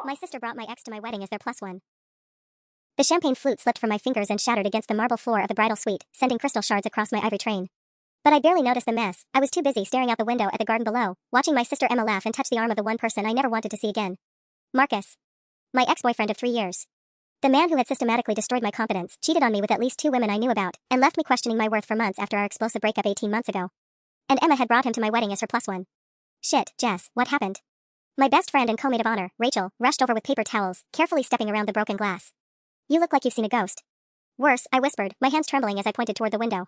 My sister brought my ex to my wedding as their plus one. The champagne flute slipped from my fingers and shattered against the marble floor of the bridal suite, sending crystal shards across my ivory train. But I barely noticed the mess. I was too busy staring out the window at the garden below, watching my sister Emma laugh and touch the arm of the one person I never wanted to see again. Marcus. My ex-boyfriend of 3 years. The man who had systematically destroyed my confidence, cheated on me with at least 2 women I knew about, and left me questioning my worth for months after our explosive breakup 18 months ago. And Emma had brought him to my wedding as her plus one. Shit, Jess, what happened? My best friend and co-maid of honor, Rachel, rushed over with paper towels, carefully stepping around the broken glass. You look like you've seen a ghost. Worse, I whispered, my hands trembling as I pointed toward the window.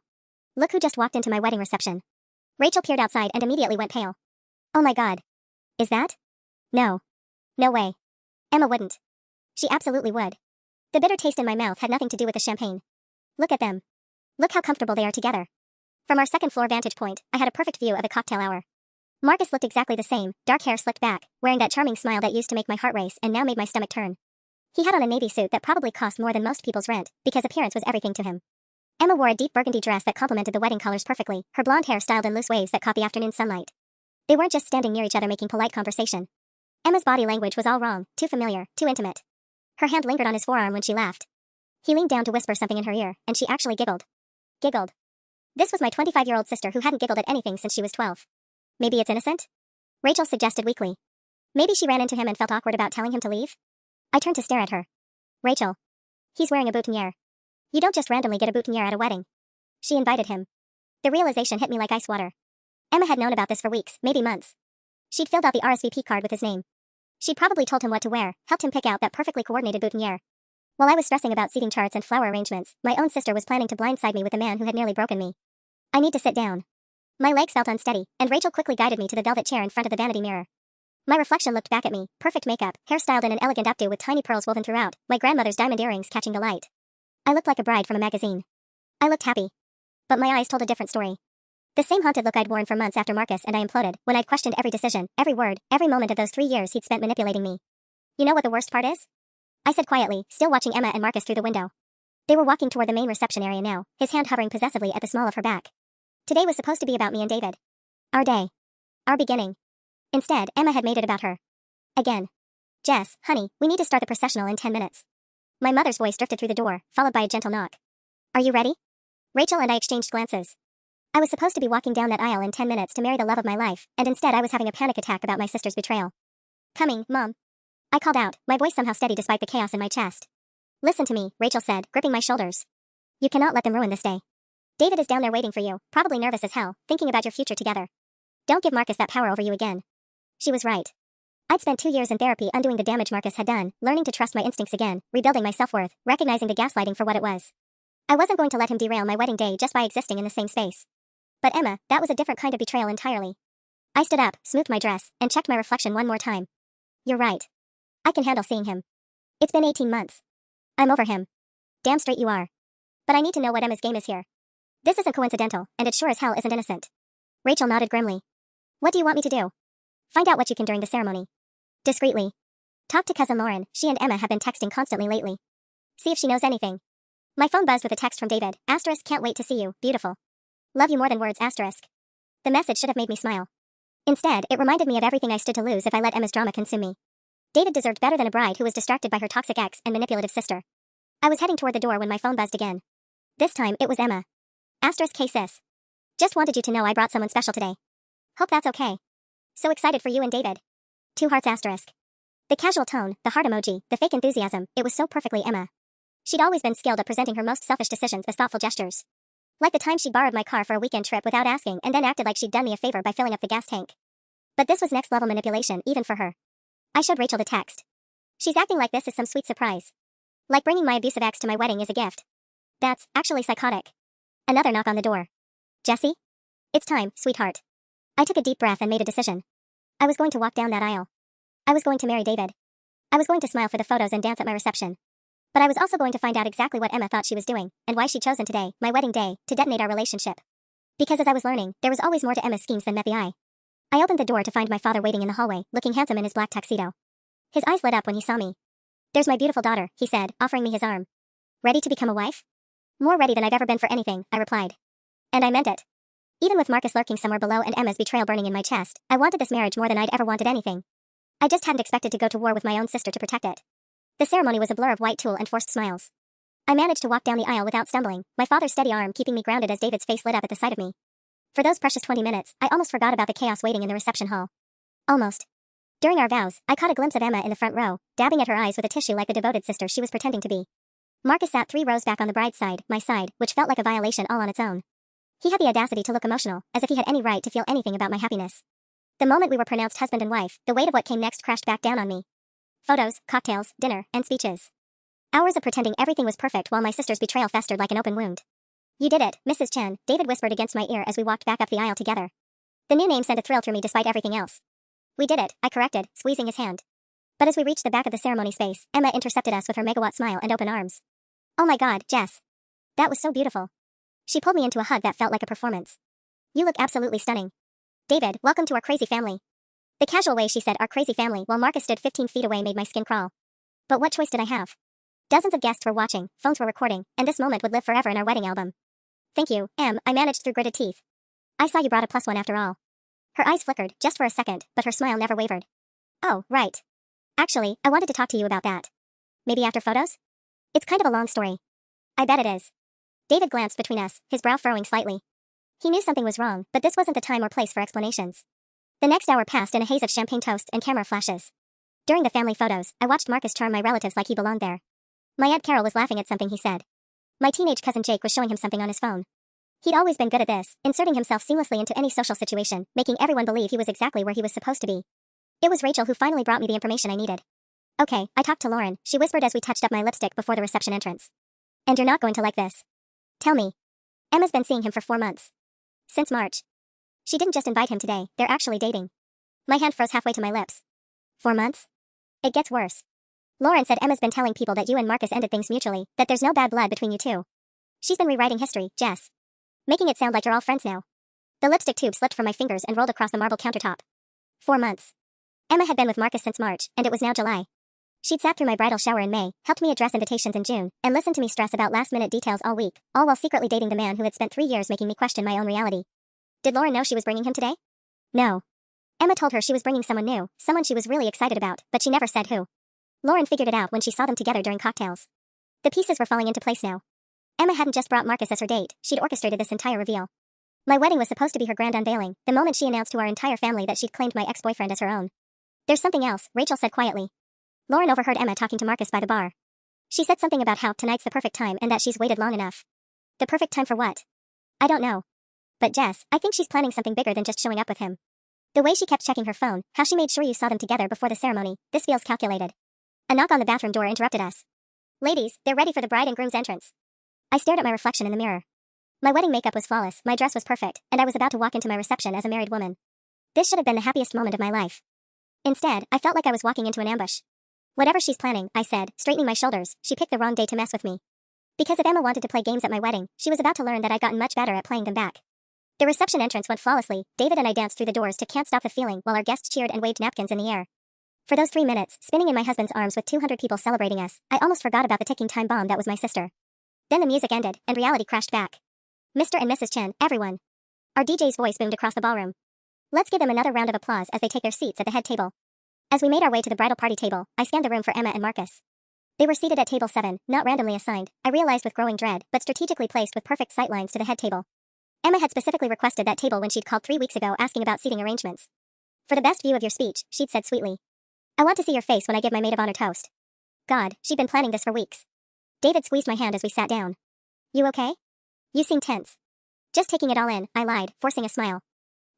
Look who just walked into my wedding reception. Rachel peered outside and immediately went pale. Oh my god. Is that? No. No way. Emma wouldn't. She absolutely would. The bitter taste in my mouth had nothing to do with the champagne. Look at them. Look how comfortable they are together. From our second floor vantage point, I had a perfect view of the cocktail hour. Marcus looked exactly the same, dark hair slicked back, wearing that charming smile that used to make my heart race and now made my stomach turn. He had on a navy suit that probably cost more than most people's rent, because appearance was everything to him. Emma wore a deep burgundy dress that complemented the wedding colors perfectly, her blonde hair styled in loose waves that caught the afternoon sunlight. They weren't just standing near each other making polite conversation. Emma's body language was all wrong, too familiar, too intimate. Her hand lingered on his forearm when she laughed. He leaned down to whisper something in her ear, and she actually giggled. Giggled. This was my 25-year-old sister who hadn't giggled at anything since she was 12. Maybe it's innocent? Rachel suggested weakly. Maybe she ran into him and felt awkward about telling him to leave? I turned to stare at her. Rachel. He's wearing a boutonniere. You don't just randomly get a boutonniere at a wedding. She invited him. The realization hit me like ice water. Emma had known about this for weeks, maybe months. She'd filled out the RSVP card with his name. She'd probably told him what to wear, helped him pick out that perfectly coordinated boutonniere. While I was stressing about seating charts and flower arrangements, my own sister was planning to blindside me with a man who had nearly broken me. I need to sit down. My legs felt unsteady, and Rachel quickly guided me to the velvet chair in front of the vanity mirror. My reflection looked back at me, perfect makeup, hair styled in an elegant updo with tiny pearls woven throughout, my grandmother's diamond earrings catching the light. I looked like a bride from a magazine. I looked happy. But my eyes told a different story. The same haunted look I'd worn for months after Marcus and I imploded, when I'd questioned every decision, every word, every moment of those 3 years he'd spent manipulating me. You know what the worst part is? I said quietly, still watching Emma and Marcus through the window. They were walking toward the main reception area now, his hand hovering possessively at the small of her back. Today was supposed to be about me and David. Our day. Our beginning. Instead, Emma had made it about her. Again. Jess, honey, we need to start the processional in 10 minutes. My mother's voice drifted through the door, followed by a gentle knock. Are you ready? Rachel and I exchanged glances. I was supposed to be walking down that aisle in 10 minutes to marry the love of my life, and instead I was having a panic attack about my sister's betrayal. Coming, Mom. I called out, my voice somehow steady despite the chaos in my chest. Listen to me, Rachel said, gripping my shoulders. You cannot let them ruin this day. David is down there waiting for you, probably nervous as hell, thinking about your future together. Don't give Marcus that power over you again. She was right. I'd spent 2 years in therapy undoing the damage Marcus had done, learning to trust my instincts again, rebuilding my self-worth, recognizing the gaslighting for what it was. I wasn't going to let him derail my wedding day just by existing in the same space. But Emma, that was a different kind of betrayal entirely. I stood up, smoothed my dress, and checked my reflection one more time. You're right. I can handle seeing him. It's been 18 months. I'm over him. Damn straight you are. But I need to know what Emma's game is here. This isn't coincidental, and it sure as hell isn't innocent. Rachel nodded grimly. What do you want me to do? Find out what you can during the ceremony. Discreetly. Talk to cousin Lauren, she and Emma have been texting constantly lately. See if she knows anything. My phone buzzed with a text from David, asterisk can't wait to see you, beautiful. Love you more than words, asterisk. The message should have made me smile. Instead, it reminded me of everything I stood to lose if I let Emma's drama consume me. David deserved better than a bride who was distracted by her toxic ex and manipulative sister. I was heading toward the door when my phone buzzed again. This time, it was Emma. Asterisk hey sis. Just wanted you to know I brought someone special today. Hope that's okay. So excited for you and David. 2 hearts asterisk. The casual tone, the heart emoji, the fake enthusiasm, it was so perfectly Emma. She'd always been skilled at presenting her most selfish decisions as thoughtful gestures. Like the time she borrowed my car for a weekend trip without asking and then acted like she'd done me a favor by filling up the gas tank. But this was next level manipulation even for her. I showed Rachel the text. She's acting like this is some sweet surprise. Like bringing my abusive ex to my wedding is a gift. That's actually psychotic. Another knock on the door. Jessie? It's time, sweetheart. I took a deep breath and made a decision. I was going to walk down that aisle. I was going to marry David. I was going to smile for the photos and dance at my reception. But I was also going to find out exactly what Emma thought she was doing, and why she'd chosen today, my wedding day, to detonate our relationship. Because as I was learning, there was always more to Emma's schemes than met the eye. I opened the door to find my father waiting in the hallway, looking handsome in his black tuxedo. His eyes lit up when he saw me. There's my beautiful daughter, he said, offering me his arm. Ready to become a wife? More ready than I've ever been for anything, I replied. And I meant it. Even with Marcus lurking somewhere below and Emma's betrayal burning in my chest, I wanted this marriage more than I'd ever wanted anything. I just hadn't expected to go to war with my own sister to protect it. The ceremony was a blur of white tulle and forced smiles. I managed to walk down the aisle without stumbling, my father's steady arm keeping me grounded as David's face lit up at the sight of me. For those precious 20 minutes, I almost forgot about the chaos waiting in the reception hall. Almost. During our vows, I caught a glimpse of Emma in the front row, dabbing at her eyes with a tissue like the devoted sister she was pretending to be. Marcus sat 3 rows back on the bride's side, my side, which felt like a violation all on its own. He had the audacity to look emotional, as if he had any right to feel anything about my happiness. The moment we were pronounced husband and wife, the weight of what came next crashed back down on me. Photos, cocktails, dinner, and speeches. Hours of pretending everything was perfect while my sister's betrayal festered like an open wound. "You did it, Mrs. Chen," David whispered against my ear as we walked back up the aisle together. The new name sent a thrill through me despite everything else. "We did it," I corrected, squeezing his hand. But as we reached the back of the ceremony space, Emma intercepted us with her megawatt smile and open arms. "Oh my God, Jess. That was so beautiful." She pulled me into a hug that felt like a performance. "You look absolutely stunning. David, welcome to our crazy family." The casual way she said our crazy family while Marcus stood 15 feet away made my skin crawl. But what choice did I have? Dozens of guests were watching, phones were recording, and this moment would live forever in our wedding album. "Thank you, Em," I managed through gritted teeth. "I saw you brought a +1 after all." Her eyes flickered, just for a second, but her smile never wavered. "Oh, right. Actually, I wanted to talk to you about that. Maybe after photos? It's kind of a long story." "I bet it is." David glanced between us, his brow furrowing slightly. He knew something was wrong, but this wasn't the time or place for explanations. The next hour passed in a haze of champagne toasts and camera flashes. During the family photos, I watched Marcus charm my relatives like he belonged there. My Aunt Carol was laughing at something he said. My teenage cousin Jake was showing him something on his phone. He'd always been good at this, inserting himself seamlessly into any social situation, making everyone believe he was exactly where he was supposed to be. It was Rachel who finally brought me the information I needed. "Okay, I talked to Lauren," she whispered as we touched up my lipstick before the reception entrance. "And you're not going to like this." "Tell me." "Emma's been seeing him for 4 months. Since March. She didn't just invite him today, they're actually dating." My hand froze halfway to my lips. 4 months? It gets worse. Lauren said Emma's been telling people that you and Marcus ended things mutually, that there's no bad blood between you two. She's been rewriting history, Jess. Making it sound like you're all friends now. The lipstick tube slipped from my fingers and rolled across the marble countertop. 4 months. Emma had been with Marcus since March, and it was now July. She'd sat through my bridal shower in May, helped me address invitations in June, and listened to me stress about last-minute details all week, all while secretly dating the man who had spent 3 years making me question my own reality. Did Lauren know she was bringing him today? No. Emma told her she was bringing someone new, someone she was really excited about, but she never said who. Lauren figured it out when she saw them together during cocktails. The pieces were falling into place now. Emma hadn't just brought Marcus as her date, she'd orchestrated this entire reveal. My wedding was supposed to be her grand unveiling, the moment she announced to our entire family that she'd claimed my ex-boyfriend as her own. "There's something else," Rachel said quietly. Lauren overheard Emma talking to Marcus by the bar. She said something about how tonight's the perfect time and that she's waited long enough. The perfect time for what? I don't know. But Jess, I think she's planning something bigger than just showing up with him. The way she kept checking her phone, how she made sure you saw them together before the ceremony, this feels calculated. A knock on the bathroom door interrupted us. "Ladies, they're ready for the bride and groom's entrance." I stared at my reflection in the mirror. My wedding makeup was flawless, my dress was perfect, and I was about to walk into my reception as a married woman. This should have been the happiest moment of my life. Instead, I felt like I was walking into an ambush. "Whatever she's planning," I said, straightening my shoulders, "she picked the wrong day to mess with me." Because if Emma wanted to play games at my wedding, she was about to learn that I'd gotten much better at playing them back. The reception entrance went flawlessly. David and I danced through the doors to "Can't Stop the Feeling" while our guests cheered and waved napkins in the air. For those 3 minutes, spinning in my husband's arms with 200 people celebrating us, I almost forgot about the ticking time bomb that was my sister. Then the music ended, and reality crashed back. "Mr. and Mrs. Chen, everyone." Our DJ's voice boomed across the ballroom. "Let's give them another round of applause as they take their seats at the head table." As we made our way to the bridal party table, I scanned the room for Emma and Marcus. They were seated at table 7, not randomly assigned, I realized with growing dread, but strategically placed with perfect sightlines to the head table. Emma had specifically requested that table when she'd called 3 weeks ago asking about seating arrangements. "For the best view of your speech," she'd said sweetly. "I want to see your face when I give my maid of honor toast." God, she'd been planning this for weeks. David squeezed my hand as we sat down. "You okay? You seem tense." "Just taking it all in," I lied, forcing a smile.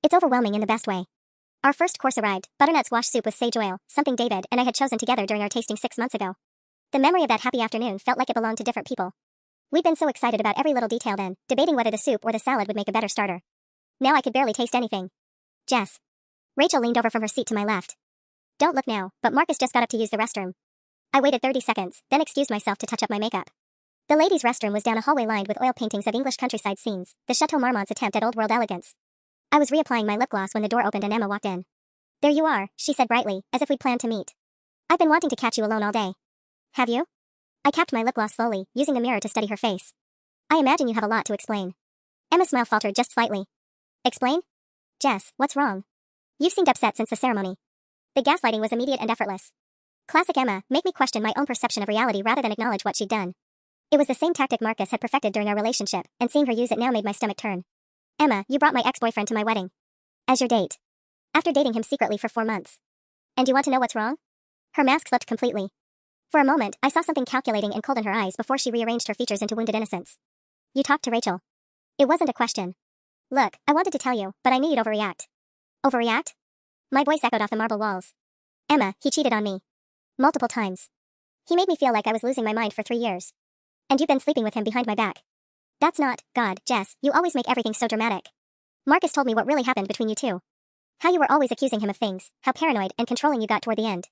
"It's overwhelming in the best way." Our first course arrived, butternut squash soup with sage oil, something David and I had chosen together during our tasting 6 months ago. The memory of that happy afternoon felt like it belonged to different people. We'd been so excited about every little detail then, debating whether the soup or the salad would make a better starter. Now I could barely taste anything. "Jess." Rachel leaned over from her seat to my left. "Don't look now, but Marcus just got up to use the restroom." I waited 30 seconds, then excused myself to touch up my makeup. The ladies' restroom was down a hallway lined with oil paintings of English countryside scenes, the Chateau Marmont's attempt at old-world elegance. I was reapplying my lip gloss when the door opened and Emma walked in. "There you are," she said brightly, as if we'd planned to meet. "I've been wanting to catch you alone all day." "Have you?" I capped my lip gloss slowly, using the mirror to study her face. "I imagine you have a lot to explain." Emma's smile faltered just slightly. "Explain?" "Jess, what's wrong? You've seemed upset since the ceremony." The gaslighting was immediate and effortless. Classic Emma, make me question my own perception of reality rather than acknowledge what she'd done. It was the same tactic Marcus had perfected during our relationship, and seeing her use it now made my stomach turn. Emma, you brought my ex-boyfriend to my wedding. As your date. After dating him secretly for 4 months. And you want to know what's wrong? Her mask slipped completely. For a moment, I saw something calculating and cold in her eyes before she rearranged her features into wounded innocence. You talked to Rachel. It wasn't a question. Look, I wanted to tell you, but I knew you'd overreact. Overreact? My voice echoed off the marble walls. Emma, he cheated on me. Multiple times. He made me feel like I was losing my mind for 3 years. And you've been sleeping with him behind my back. That's not, God, Jess, you always make everything so dramatic. Marcus told me what really happened between you two. How you were always accusing him of things, how paranoid and controlling you got toward the end.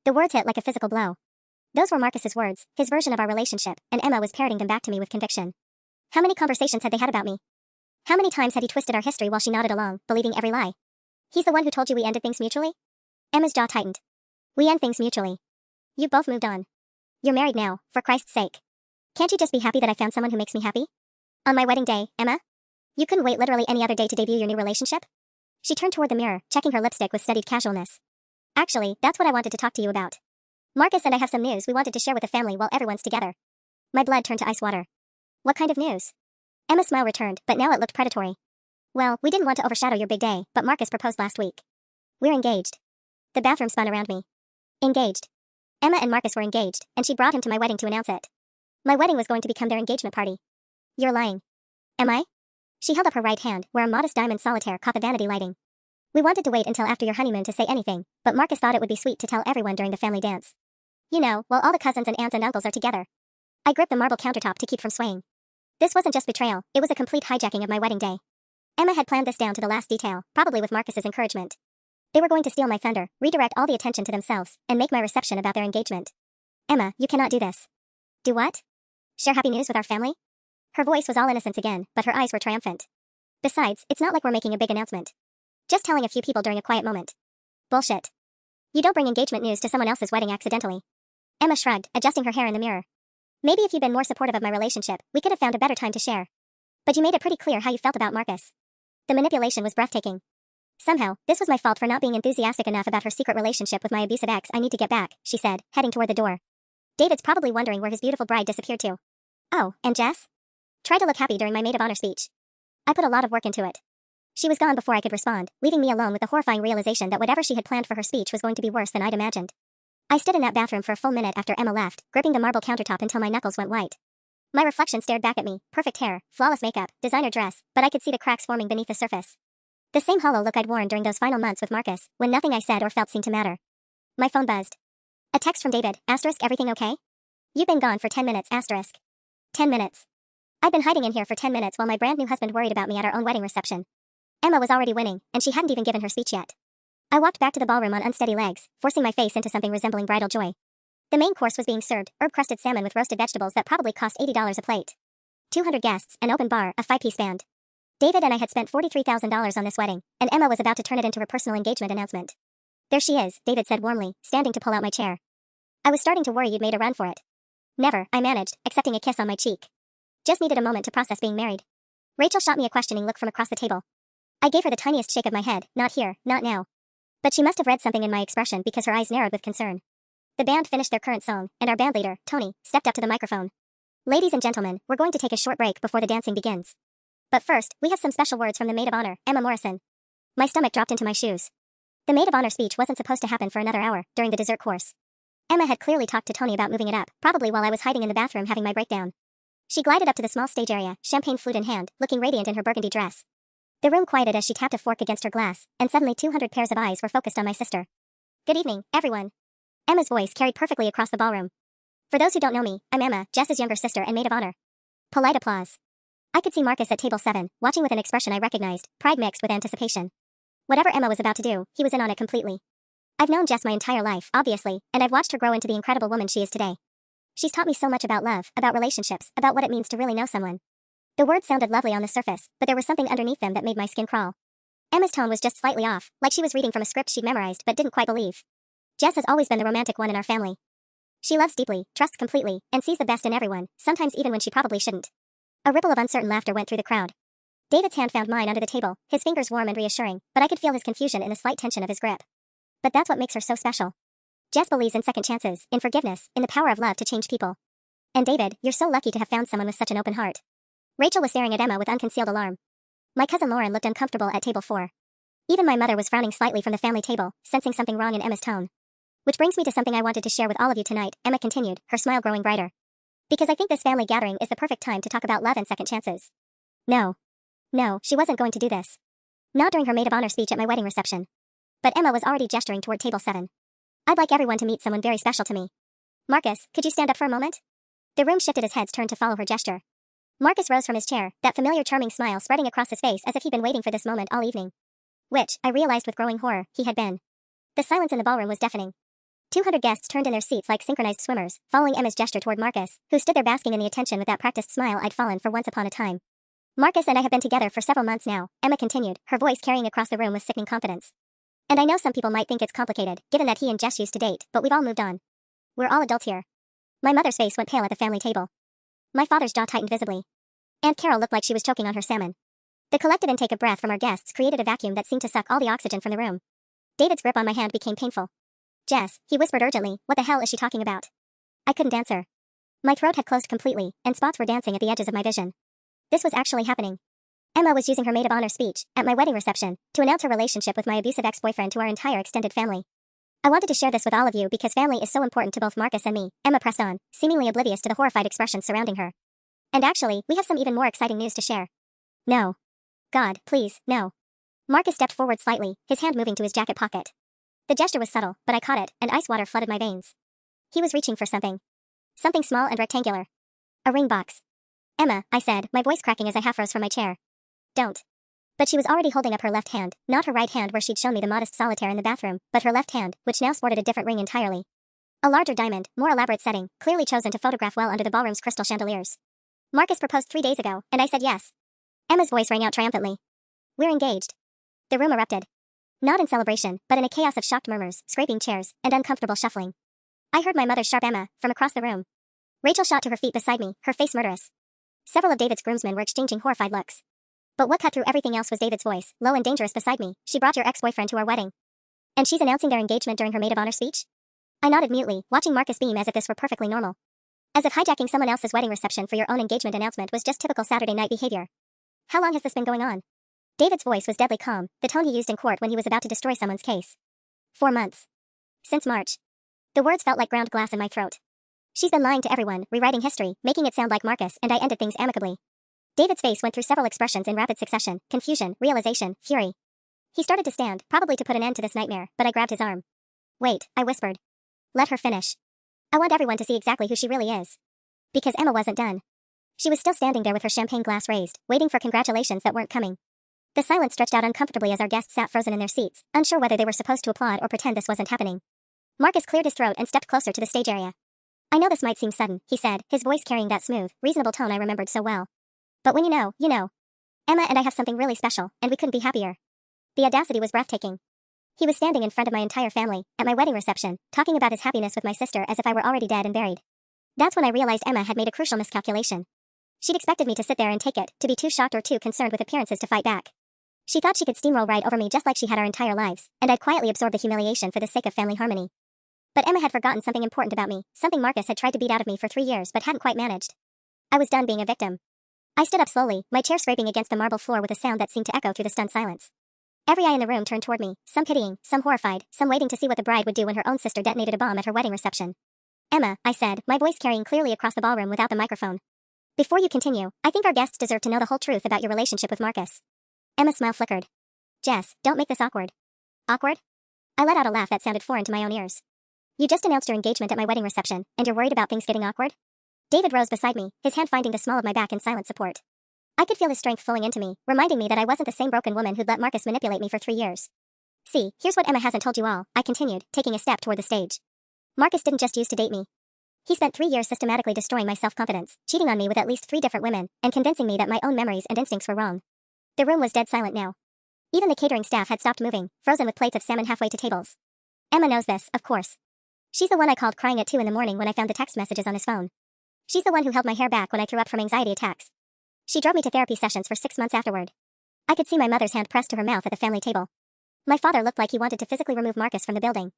The words hit like a physical blow. Those were Marcus's words, his version of our relationship, and Emma was parroting them back to me with conviction. How many conversations had they had about me? How many times had he twisted our history while she nodded along, believing every lie? He's the one who told you we ended things mutually? Emma's jaw tightened. We end things mutually. You've both moved on. You're married now, for Christ's sake. Can't you just be happy that I found someone who makes me happy? On my wedding day, Emma? You couldn't wait literally any other day to debut your new relationship? She turned toward the mirror, checking her lipstick with studied casualness. Actually, that's what I wanted to talk to you about. Marcus and I have some news we wanted to share with the family while everyone's together. My blood turned to ice water. What kind of news? Emma's smile returned, but now it looked predatory. Well, we didn't want to overshadow your big day, but Marcus proposed last week. We're engaged. The bathroom spun around me. Engaged. Emma and Marcus were engaged, and she brought him to my wedding to announce it. My wedding was going to become their engagement party. You're lying. Am I? She held up her right hand, where a modest diamond solitaire caught the vanity lighting. We wanted to wait until after your honeymoon to say anything, but Marcus thought it would be sweet to tell everyone during the family dance. You know, while all the cousins and aunts and uncles are together. I gripped the marble countertop to keep from swaying. This wasn't just betrayal, it was a complete hijacking of my wedding day. Emma had planned this down to the last detail, probably with Marcus's encouragement. They were going to steal my thunder, redirect all the attention to themselves, and make my reception about their engagement. Emma, you cannot do this. Do what? Share happy news with our family? Her voice was all innocence again, but her eyes were triumphant. Besides, it's not like we're making a big announcement. Just telling a few people during a quiet moment. Bullshit. You don't bring engagement news to someone else's wedding accidentally. Emma shrugged, adjusting her hair in the mirror. Maybe if you'd been more supportive of my relationship, we could have found a better time to share. But you made it pretty clear how you felt about Marcus. The manipulation was breathtaking. Somehow, this was my fault for not being enthusiastic enough about her secret relationship with my abusive ex. I need to get back, she said, heading toward the door. David's probably wondering where his beautiful bride disappeared to. Oh, and Jess? Try to look happy during my maid of honor speech. I put a lot of work into it. She was gone before I could respond, leaving me alone with the horrifying realization that whatever she had planned for her speech was going to be worse than I'd imagined. I stood in that bathroom for a full minute after Emma left, gripping the marble countertop until my knuckles went white. My reflection stared back at me, perfect hair, flawless makeup, designer dress, but I could see the cracks forming beneath the surface. The same hollow look I'd worn during those final months with Marcus, when nothing I said or felt seemed to matter. My phone buzzed. A text from David, asterisk everything okay? You've been gone for 10 minutes, asterisk. 10 minutes. I'd been hiding in here for 10 minutes while my brand new husband worried about me at our own wedding reception. Emma was already winning, and she hadn't even given her speech yet. I walked back to the ballroom on unsteady legs, forcing my face into something resembling bridal joy. The main course was being served, herb-crusted salmon with roasted vegetables that probably cost $80 a plate. 200 guests, an open bar, a 5-piece band. David and I had spent $43,000 on this wedding, and Emma was about to turn it into her personal engagement announcement. There she is, David said warmly, standing to pull out my chair. I was starting to worry you'd made a run for it. Never, I managed, accepting a kiss on my cheek. Just needed a moment to process being married. Rachel shot me a questioning look from across the table. I gave her the tiniest shake of my head, not here, not now. But she must have read something in my expression because her eyes narrowed with concern. The band finished their current song, and our bandleader, Tony, stepped up to the microphone. Ladies and gentlemen, we're going to take a short break before the dancing begins. But first, we have some special words from the maid of honor, Emma Morrison. My stomach dropped into my shoes. The maid of honor speech wasn't supposed to happen for another hour, during the dessert course. Emma had clearly talked to Tony about moving it up, probably while I was hiding in the bathroom having my breakdown. She glided up to the small stage area, champagne flute in hand, looking radiant in her burgundy dress. The room quieted as she tapped a fork against her glass, and suddenly 200 pairs of eyes were focused on my sister. Good evening, everyone. Emma's voice carried perfectly across the ballroom. For those who don't know me, I'm Emma, Jess's younger sister and maid of honor. Polite applause. I could see Marcus at table 7, watching with an expression I recognized, pride mixed with anticipation. Whatever Emma was about to do, he was in on it completely. I've known Jess my entire life, obviously, and I've watched her grow into the incredible woman she is today. She's taught me so much about love, about relationships, about what it means to really know someone. The words sounded lovely on the surface, but there was something underneath them that made my skin crawl. Emma's tone was just slightly off, like she was reading from a script she'd memorized but didn't quite believe. Jess has always been the romantic one in our family. She loves deeply, trusts completely, and sees the best in everyone, sometimes even when she probably shouldn't. A ripple of uncertain laughter went through the crowd. David's hand found mine under the table, his fingers warm and reassuring, but I could feel his confusion in the slight tension of his grip. But that's what makes her so special. Jess believes in second chances, in forgiveness, in the power of love to change people. And David, you're so lucky to have found someone with such an open heart. Rachel was staring at Emma with unconcealed alarm. My cousin Lauren looked uncomfortable at table 4. Even my mother was frowning slightly from the family table, sensing something wrong in Emma's tone. Which brings me to something I wanted to share with all of you tonight, Emma continued, her smile growing brighter. Because I think this family gathering is the perfect time to talk about love and second chances. No, she wasn't going to do this. Not during her maid of honor speech at my wedding reception. But Emma was already gesturing toward table 7. I'd like everyone to meet someone very special to me. Marcus, could you stand up for a moment? The room shifted as heads turned to follow her gesture. Marcus rose from his chair, that familiar charming smile spreading across his face as if he'd been waiting for this moment all evening. Which, I realized with growing horror, he had been. The silence in the ballroom was deafening. 200 guests turned in their seats like synchronized swimmers, following Emma's gesture toward Marcus, who stood there basking in the attention with that practiced smile I'd fallen for once upon a time. Marcus and I have been together for several months now, Emma continued, her voice carrying across the room with sickening confidence. And I know some people might think it's complicated, given that he and Jess used to date, but we've all moved on. We're all adults here. My mother's face went pale at the family table. My father's jaw tightened visibly. Aunt Carol looked like she was choking on her salmon. The collective intake of breath from our guests created a vacuum that seemed to suck all the oxygen from the room. David's grip on my hand became painful. Jess, he whispered urgently, what the hell is she talking about? I couldn't answer. My throat had closed completely, and spots were dancing at the edges of my vision. This was actually happening. Emma was using her maid of honor speech, at my wedding reception, to announce her relationship with my abusive ex-boyfriend to our entire extended family. I wanted to share this with all of you because family is so important to both Marcus and me, Emma pressed on, seemingly oblivious to the horrified expressions surrounding her. And actually, we have some even more exciting news to share. No. God, please, no. Marcus stepped forward slightly, his hand moving to his jacket pocket. The gesture was subtle, but I caught it, and ice water flooded my veins. He was reaching for something. Something small and rectangular. A ring box. Emma, I said, my voice cracking as I half rose from my chair. Don't. But she was already holding up her left hand, not her right hand where she'd shown me the modest solitaire in the bathroom, but her left hand, which now sported a different ring entirely. A larger diamond, more elaborate setting, clearly chosen to photograph well under the ballroom's crystal chandeliers. Marcus proposed 3 days ago, and I said yes. Emma's voice rang out triumphantly. We're engaged. The room erupted. Not in celebration, but in a chaos of shocked murmurs, scraping chairs, and uncomfortable shuffling. I heard my mother's sharp Emma, from across the room. Rachel shot to her feet beside me, her face murderous. Several of David's groomsmen were exchanging horrified looks. But what cut through everything else was David's voice, low and dangerous beside me. She brought your ex-boyfriend to our wedding. And she's announcing their engagement during her maid of honor speech? I nodded mutely, watching Marcus beam as if this were perfectly normal. As if hijacking someone else's wedding reception for your own engagement announcement was just typical Saturday night behavior. How long has this been going on? David's voice was deadly calm, the tone he used in court when he was about to destroy someone's case. 4 months. Since March. The words felt like ground glass in my throat. She's been lying to everyone, rewriting history, making it sound like Marcus, and I ended things amicably. David's face went through several expressions in rapid succession, confusion, realization, fury. He started to stand, probably to put an end to this nightmare, but I grabbed his arm. Wait, I whispered. Let her finish. I want everyone to see exactly who she really is. Because Emma wasn't done. She was still standing there with her champagne glass raised, waiting for congratulations that weren't coming. The silence stretched out uncomfortably as our guests sat frozen in their seats, unsure whether they were supposed to applaud or pretend this wasn't happening. Marcus cleared his throat and stepped closer to the stage area. I know this might seem sudden, he said, his voice carrying that smooth, reasonable tone I remembered so well. But when you know, you know. Emma and I have something really special, and we couldn't be happier. The audacity was breathtaking. He was standing in front of my entire family, at my wedding reception, talking about his happiness with my sister as if I were already dead and buried. That's when I realized Emma had made a crucial miscalculation. She'd expected me to sit there and take it, to be too shocked or too concerned with appearances to fight back. She thought she could steamroll right over me just like she had our entire lives, and I'd quietly absorb the humiliation for the sake of family harmony. But Emma had forgotten something important about me, something Marcus had tried to beat out of me for 3 years but hadn't quite managed. I was done being a victim. I stood up slowly, my chair scraping against the marble floor with a sound that seemed to echo through the stunned silence. Every eye in the room turned toward me, some pitying, some horrified, some waiting to see what the bride would do when her own sister detonated a bomb at her wedding reception. Emma, I said, my voice carrying clearly across the ballroom without the microphone. Before you continue, I think our guests deserve to know the whole truth about your relationship with Marcus. Emma's smile flickered. Jess, don't make this awkward. Awkward? I let out a laugh that sounded foreign to my own ears. You just announced your engagement at my wedding reception, and you're worried about things getting awkward? David rose beside me, his hand finding the small of my back in silent support. I could feel his strength flowing into me, reminding me that I wasn't the same broken woman who'd let Marcus manipulate me for 3 years. See, here's what Emma hasn't told you all, I continued, taking a step toward the stage. Marcus didn't just use to date me. He spent 3 years systematically destroying my self-confidence, cheating on me with at least 3 different women, and convincing me that my own memories and instincts were wrong. The room was dead silent now. Even the catering staff had stopped moving, frozen with plates of salmon halfway to tables. Emma knows this, of course. She's the one I called crying at 2 in the morning when I found the text messages on his phone. She's the one who held my hair back when I threw up from anxiety attacks. She drove me to therapy sessions for 6 months afterward. I could see my mother's hand pressed to her mouth at the family table. My father looked like he wanted to physically remove Marcus from the building.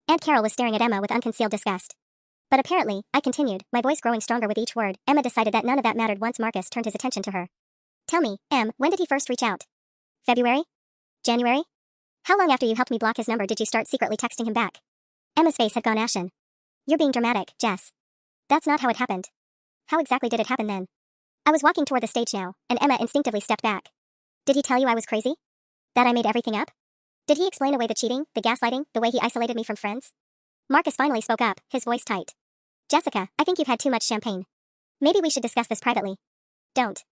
Aunt Carol was staring at Emma with unconcealed disgust. But apparently, I continued, my voice growing stronger with each word. Emma decided that none of that mattered once Marcus turned his attention to her. Tell me, Em, when did he first reach out? February? January? How long after you helped me block his number did you start secretly texting him back? Emma's face had gone ashen. You're being dramatic, Jess. That's not how it happened. How exactly did it happen then? I was walking toward the stage now, and Emma instinctively stepped back. Did he tell you I was crazy? That I made everything up? Did he explain away the cheating, the gaslighting, the way he isolated me from friends? Marcus finally spoke up, his voice tight. Jessica, I think you've had too much champagne. Maybe we should discuss this privately. Don't.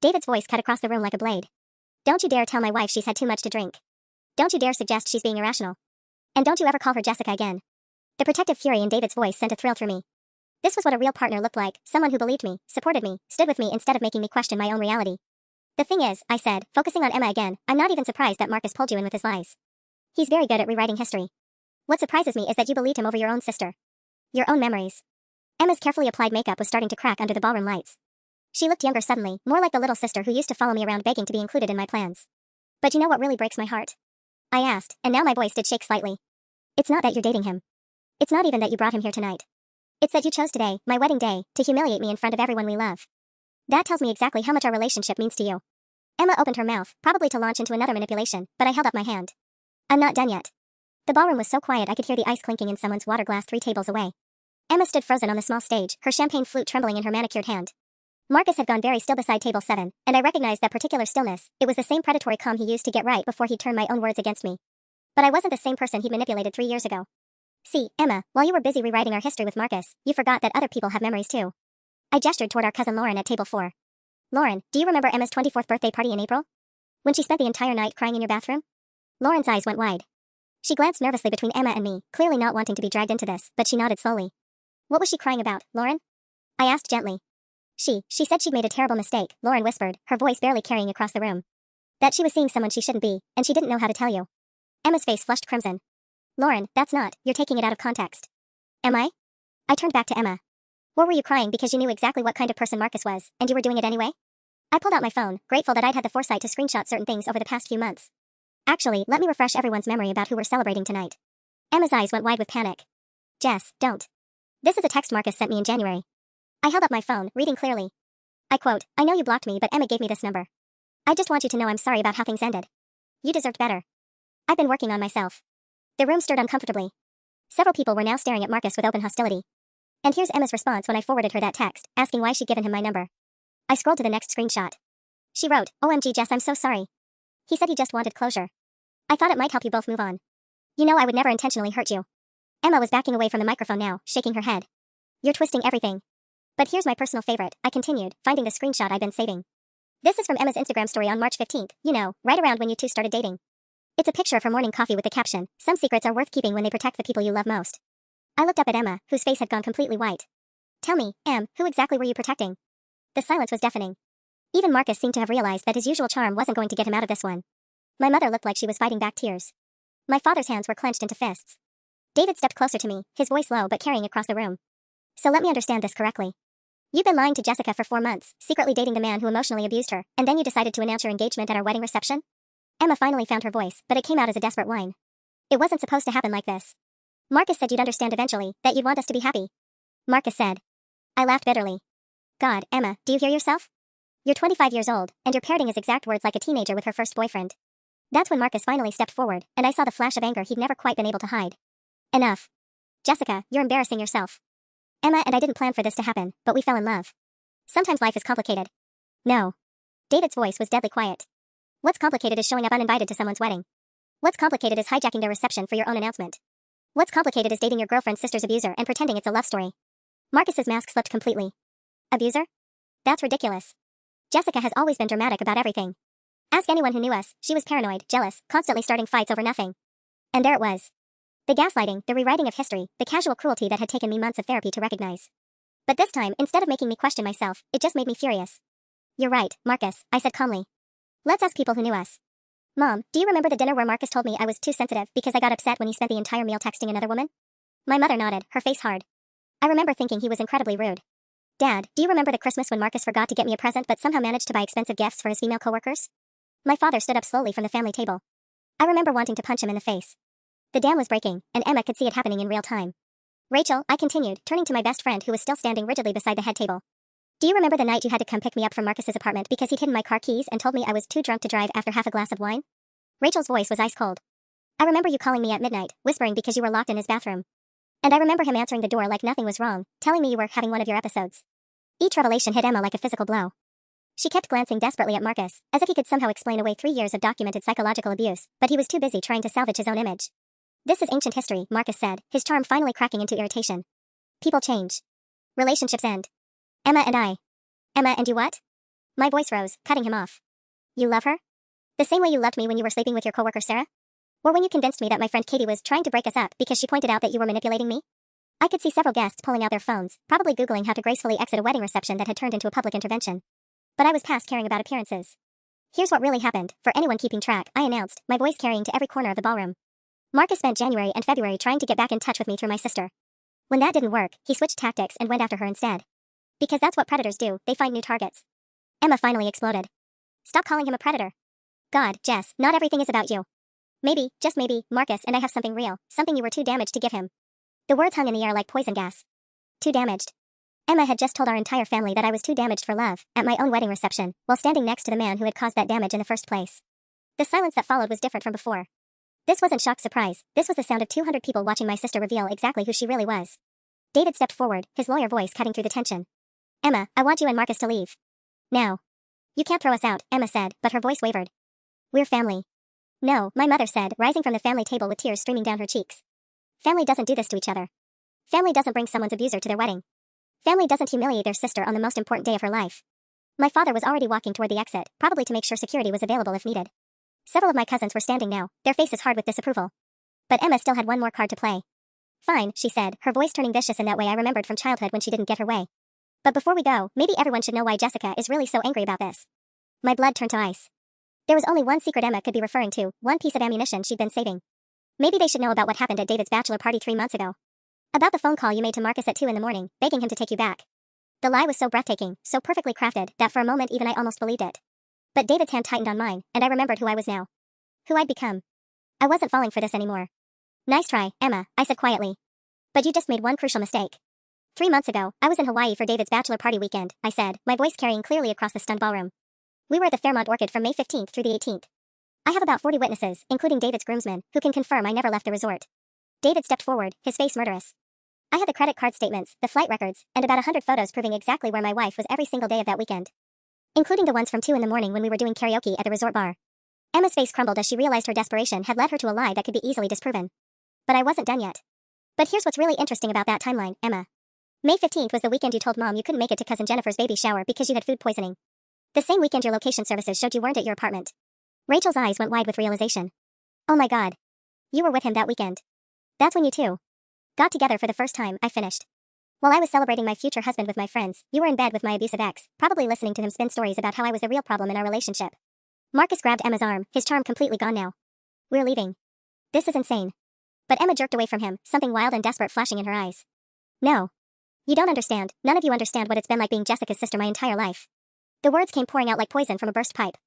David's voice cut across the room like a blade. Don't you dare tell my wife she's had too much to drink. Don't you dare suggest she's being irrational. And don't you ever call her Jessica again. The protective fury in David's voice sent a thrill through me. This was what a real partner looked like, someone who believed me, supported me, stood with me instead of making me question my own reality. The thing is, I said, focusing on Emma again, I'm not even surprised that Marcus pulled you in with his lies. He's very good at rewriting history. What surprises me is that you believed him over your own sister. Your own memories. Emma's carefully applied makeup was starting to crack under the ballroom lights. She looked younger suddenly, more like the little sister who used to follow me around begging to be included in my plans. But you know what really breaks my heart? I asked, and now my voice did shake slightly. It's not that you're dating him. It's not even that you brought him here tonight. It's that you chose today, my wedding day, to humiliate me in front of everyone we love. That tells me exactly how much our relationship means to you. Emma opened her mouth, probably to launch into another manipulation, but I held up my hand. I'm not done yet. The ballroom was so quiet I could hear the ice clinking in someone's water glass 3 tables away. Emma stood frozen on the small stage, her champagne flute trembling in her manicured hand. Marcus had gone very still beside table 7, and I recognized that particular stillness. It was the same predatory calm he used to get right before he'd turn my own words against me. But I wasn't the same person he'd manipulated 3 years ago. See, Emma, while you were busy rewriting our history with Marcus, you forgot that other people have memories too. I gestured toward our cousin Lauren at table 4. Lauren, do you remember Emma's 24th birthday party in April? When she spent the entire night crying in your bathroom? Lauren's eyes went wide. She glanced nervously between Emma and me, clearly not wanting to be dragged into this, but she nodded slowly. What was she crying about, Lauren? I asked gently. She said she'd made a terrible mistake, Lauren whispered, her voice barely carrying across the room. That she was seeing someone she shouldn't be, and she didn't know how to tell you. Emma's face flushed crimson. Lauren, that's not, you're taking it out of context. Am I? I turned back to Emma. Or were you crying because you knew exactly what kind of person Marcus was, and you were doing it anyway? I pulled out my phone, grateful that I'd had the foresight to screenshot certain things over the past few months. Actually, let me refresh everyone's memory about who we're celebrating tonight. Emma's eyes went wide with panic. Jess, don't. This is a text Marcus sent me in January. I held up my phone, reading clearly. I quote, I know you blocked me, but Emma gave me this number. I just want you to know I'm sorry about how things ended. You deserved better. I've been working on myself. The room stirred uncomfortably. Several people were now staring at Marcus with open hostility. And here's Emma's response when I forwarded her that text, asking why she'd given him my number. I scrolled to the next screenshot. She wrote, OMG Jess, I'm so sorry. He said he just wanted closure. I thought it might help you both move on. You know I would never intentionally hurt you. Emma was backing away from the microphone now, shaking her head. You're twisting everything. But here's my personal favorite, I continued, finding the screenshot I'd been saving. This is from Emma's Instagram story on March 15th, you know, right around when you two started dating. It's a picture of her morning coffee with the caption, some secrets are worth keeping when they protect the people you love most. I looked up at Emma, whose face had gone completely white. Tell me, Em, who exactly were you protecting? The silence was deafening. Even Marcus seemed to have realized that his usual charm wasn't going to get him out of this one. My mother looked like she was fighting back tears. My father's hands were clenched into fists. David stepped closer to me, his voice low but carrying across the room. So let me understand this correctly. You've been lying to Jessica for 4 months, secretly dating the man who emotionally abused her, and then you decided to announce your engagement at our wedding reception? Emma finally found her voice, but it came out as a desperate whine. It wasn't supposed to happen like this. Marcus said you'd understand eventually, that you'd want us to be happy. Marcus said. I laughed bitterly. God, Emma, do you hear yourself? You're 25 years old, and you're parroting his exact words like a teenager with her first boyfriend. That's when Marcus finally stepped forward, and I saw the flash of anger he'd never quite been able to hide. Enough. Jessica, you're embarrassing yourself. Emma and I didn't plan for this to happen, but we fell in love. Sometimes life is complicated. No. David's voice was deadly quiet. What's complicated is showing up uninvited to someone's wedding. What's complicated is hijacking their reception for your own announcement. What's complicated is dating your girlfriend's sister's abuser and pretending it's a love story. Marcus's mask slipped completely. Abuser? That's ridiculous. Jessica has always been dramatic about everything. Ask anyone who knew us, she was paranoid, jealous, constantly starting fights over nothing. And there it was. The gaslighting, the rewriting of history, the casual cruelty that had taken me months of therapy to recognize. But this time, instead of making me question myself, it just made me furious. You're right, Marcus, I said calmly. Let's ask people who knew us. Mom, do you remember the dinner where Marcus told me I was too sensitive because I got upset when he spent the entire meal texting another woman? My mother nodded, her face hard. I remember thinking he was incredibly rude. Dad, do you remember the Christmas when Marcus forgot to get me a present but somehow managed to buy expensive gifts for his female coworkers? My father stood up slowly from the family table. I remember wanting to punch him in the face. The dam was breaking, and Emma could see it happening in real time. Rachel, I continued, turning to my best friend who was still standing rigidly beside the head table. Do you remember the night you had to come pick me up from Marcus's apartment because he'd hidden my car keys and told me I was too drunk to drive after half a glass of wine? Rachel's voice was ice cold. I remember you calling me at midnight, whispering because you were locked in his bathroom. And I remember him answering the door like nothing was wrong, telling me you were having one of your episodes. Each revelation hit Emma like a physical blow. She kept glancing desperately at Marcus, as if he could somehow explain away 3 years of documented psychological abuse, but he was too busy trying to salvage his own image. This is ancient history, Marcus said, his charm finally cracking into irritation. People change. Relationships end. Emma and you what? My voice rose, cutting him off. You love her? The same way you loved me when you were sleeping with your coworker Sarah? Or when you convinced me that my friend Katie was trying to break us up because she pointed out that you were manipulating me? I could see several guests pulling out their phones, probably Googling how to gracefully exit a wedding reception that had turned into a public intervention. But I was past caring about appearances. Here's what really happened, for anyone keeping track, I announced, my voice carrying to every corner of the ballroom. Marcus spent January and February trying to get back in touch with me through my sister. When that didn't work, he switched tactics and went after her instead. Because that's what predators do, they find new targets. Emma finally exploded. Stop calling him a predator. God, Jess, not everything is about you. Maybe, just maybe, Marcus and I have something real, something you were too damaged to give him. The words hung in the air like poison gas. Too damaged. Emma had just told our entire family that I was too damaged for love, at my own wedding reception, while standing next to the man who had caused that damage in the first place. The silence that followed was different from before. This wasn't shocked surprise, this was the sound of 200 people watching my sister reveal exactly who she really was. David stepped forward, his lawyer voice cutting through the tension. Emma, I want you and Marcus to leave. Now. You can't throw us out, Emma said, but her voice wavered. We're family. No, my mother said, rising from the family table with tears streaming down her cheeks. Family doesn't do this to each other. Family doesn't bring someone's abuser to their wedding. Family doesn't humiliate their sister on the most important day of her life. My father was already walking toward the exit, probably to make sure security was available if needed. Several of my cousins were standing now, their faces hard with disapproval. But Emma still had one more card to play. Fine, she said, her voice turning vicious in that way I remembered from childhood when she didn't get her way. But before we go, maybe everyone should know why Jessica is really so angry about this. My blood turned to ice. There was only one secret Emma could be referring to, one piece of ammunition she'd been saving. Maybe they should know about what happened at David's bachelor party 3 months ago. About the phone call you made to Marcus at 2 in the morning, begging him to take you back. The lie was so breathtaking, so perfectly crafted, that for a moment even I almost believed it. But David's hand tightened on mine, and I remembered who I was now. Who I'd become. I wasn't falling for this anymore. Nice try, Emma, I said quietly. But you just made one crucial mistake. 3 months ago, I was in Hawaii for David's bachelor party weekend, I said, my voice carrying clearly across the stunned ballroom. We were at the Fairmont Orchid from May 15th through the 18th. I have about 40 witnesses, including David's groomsmen, who can confirm I never left the resort. David stepped forward, his face murderous. I had the credit card statements, the flight records, and about 100 photos proving exactly where my wife was every single day of that weekend. Including the ones from 2 in the morning when we were doing karaoke at the resort bar. Emma's face crumbled as she realized her desperation had led her to a lie that could be easily disproven. But I wasn't done yet. But here's what's really interesting about that timeline, Emma. May 15th was the weekend you told Mom you couldn't make it to Cousin Jennifer's baby shower because you had food poisoning. The same weekend your location services showed you weren't at your apartment. Rachel's eyes went wide with realization. Oh my God. You were with him that weekend. That's when you two got together for the first time, I finished. While I was celebrating my future husband with my friends, you were in bed with my abusive ex, probably listening to him spin stories about how I was the real problem in our relationship. Marcus grabbed Emma's arm, his charm completely gone now. We're leaving. This is insane. But Emma jerked away from him, something wild and desperate flashing in her eyes. No. You don't understand, none of you understand what it's been like being Jessica's sister my entire life. The words came pouring out like poison from a burst pipe.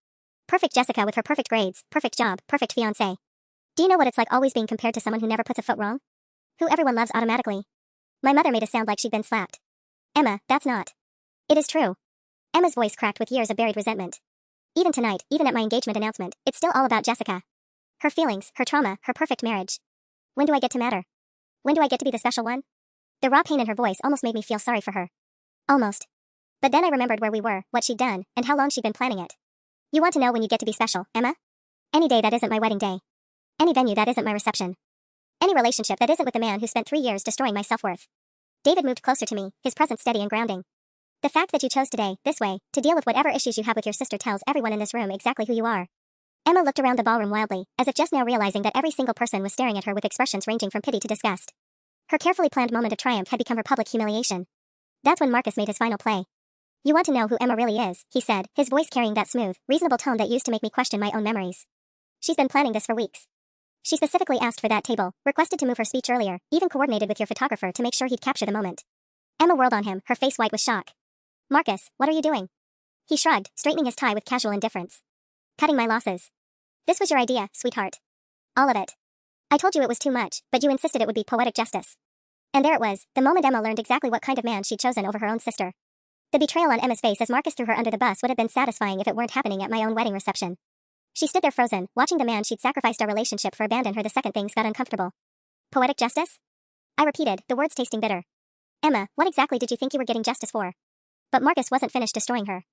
Perfect Jessica with her perfect grades, perfect job, perfect fiancé. Do you know what it's like always being compared to someone who never puts a foot wrong? Who everyone loves automatically. My mother made it sound like she'd been slapped. Emma, that's not. It is true. Emma's voice cracked with years of buried resentment. Even tonight, even at my engagement announcement, it's still all about Jessica. Her feelings, her trauma, her perfect marriage. When do I get to matter? When do I get to be the special one? The raw pain in her voice almost made me feel sorry for her. Almost. But then I remembered where we were, what she'd done, and how long she'd been planning it. You want to know when you get to be special, Emma? Any day that isn't my wedding day. Any venue that isn't my reception. Any relationship that isn't with the man who spent 3 years destroying my self-worth. David moved closer to me, his presence steady and grounding. The fact that you chose today, this way, to deal with whatever issues you have with your sister tells everyone in this room exactly who you are. Emma looked around the ballroom wildly, as if just now realizing that every single person was staring at her with expressions ranging from pity to disgust. Her carefully planned moment of triumph had become her public humiliation. That's when Marcus made his final play. You want to know who Emma really is, he said, his voice carrying that smooth, reasonable tone that used to make me question my own memories. She's been planning this for weeks. She specifically asked for that table, requested to move her speech earlier, even coordinated with your photographer to make sure he'd capture the moment. Emma whirled on him, her face white with shock. Marcus, what are you doing? He shrugged, straightening his tie with casual indifference. Cutting my losses. This was your idea, sweetheart. All of it. I told you it was too much, but you insisted it would be poetic justice. And there it was, the moment Emma learned exactly what kind of man she'd chosen over her own sister. The betrayal on Emma's face as Marcus threw her under the bus would have been satisfying if it weren't happening at my own wedding reception. She stood there frozen, watching the man she'd sacrificed our relationship for abandon her the second things got uncomfortable. Poetic justice? I repeated, the words tasting bitter. Emma, what exactly did you think you were getting justice for? But Marcus wasn't finished destroying her.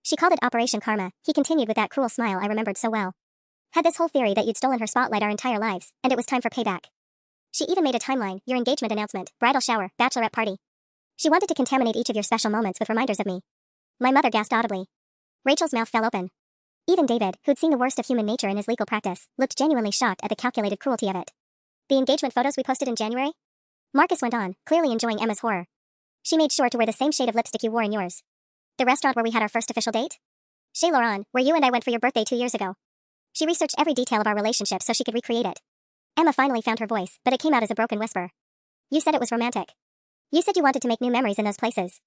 She called it Operation Karma, he continued with that cruel smile I remembered so well. Had this whole theory that you'd stolen her spotlight our entire lives, and it was time for payback. She even made a timeline, your engagement announcement, bridal shower, bachelorette party. She wanted to contaminate each of your special moments with reminders of me. My mother gasped audibly. Rachel's mouth fell open. Even David, who'd seen the worst of human nature in his legal practice, looked genuinely shocked at the calculated cruelty of it. The engagement photos we posted in January? Marcus went on, clearly enjoying Emma's horror. She made sure to wear the same shade of lipstick you wore in yours. The restaurant where we had our first official date? Chez Laurent, where you and I went for your birthday 2 years ago. She researched every detail of our relationship so she could recreate it. Emma finally found her voice, but it came out as a broken whisper. You said it was romantic. You said you wanted to make new memories in those places.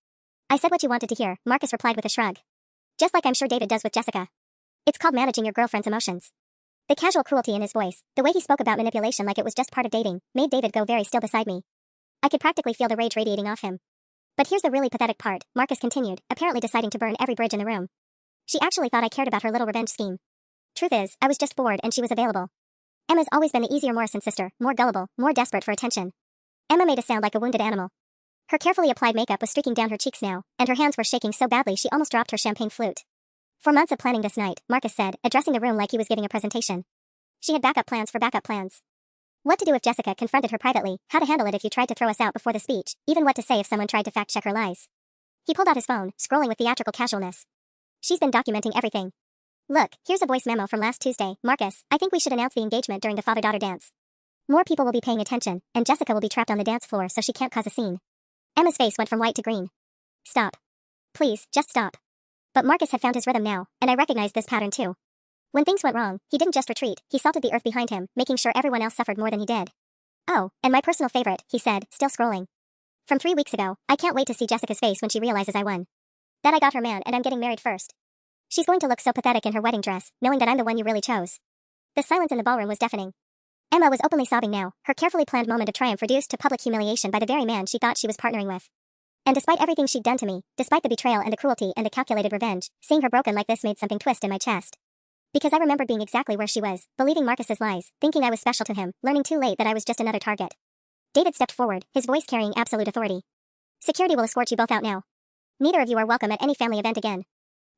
I said what you wanted to hear, Marcus replied with a shrug. Just like I'm sure David does with Jessica. It's called managing your girlfriend's emotions. The casual cruelty in his voice, the way he spoke about manipulation like it was just part of dating, made David go very still beside me. I could practically feel the rage radiating off him. But here's the really pathetic part, Marcus continued, apparently deciding to burn every bridge in the room. She actually thought I cared about her little revenge scheme. Truth is, I was just bored and she was available. Emma's always been the easier Morrison sister, more gullible, more desperate for attention. Emma made a sound like a wounded animal. Her carefully applied makeup was streaking down her cheeks now, and her hands were shaking so badly she almost dropped her champagne flute. For months of planning this night, Marcus said, addressing the room like he was giving a presentation. She had backup plans for backup plans. What to do if Jessica confronted her privately, how to handle it if you tried to throw us out before the speech, even what to say if someone tried to fact-check her lies. He pulled out his phone, scrolling with theatrical casualness. She's been documenting everything. Look, here's a voice memo from last Tuesday. Marcus, I think we should announce the engagement during the father-daughter dance. More people will be paying attention, and Jessica will be trapped on the dance floor so she can't cause a scene. Emma's face went from white to green. Stop. Please, just stop. But Marcus had found his rhythm now, and I recognized this pattern too. When things went wrong, he didn't just retreat, he salted the earth behind him, making sure everyone else suffered more than he did. Oh, and my personal favorite, he said, still scrolling. From 3 weeks ago, I can't wait to see Jessica's face when she realizes I won. That I got her man and I'm getting married first. She's going to look so pathetic in her wedding dress, knowing that I'm the one you really chose. The silence in the ballroom was deafening. Emma was openly sobbing now, her carefully planned moment of triumph reduced to public humiliation by the very man she thought she was partnering with. And despite everything she'd done to me, despite the betrayal and the cruelty and the calculated revenge, seeing her broken like this made something twist in my chest. Because I remembered being exactly where she was, believing Marcus's lies, thinking I was special to him, learning too late that I was just another target. David stepped forward, his voice carrying absolute authority. Security will escort you both out now. Neither of you are welcome at any family event again.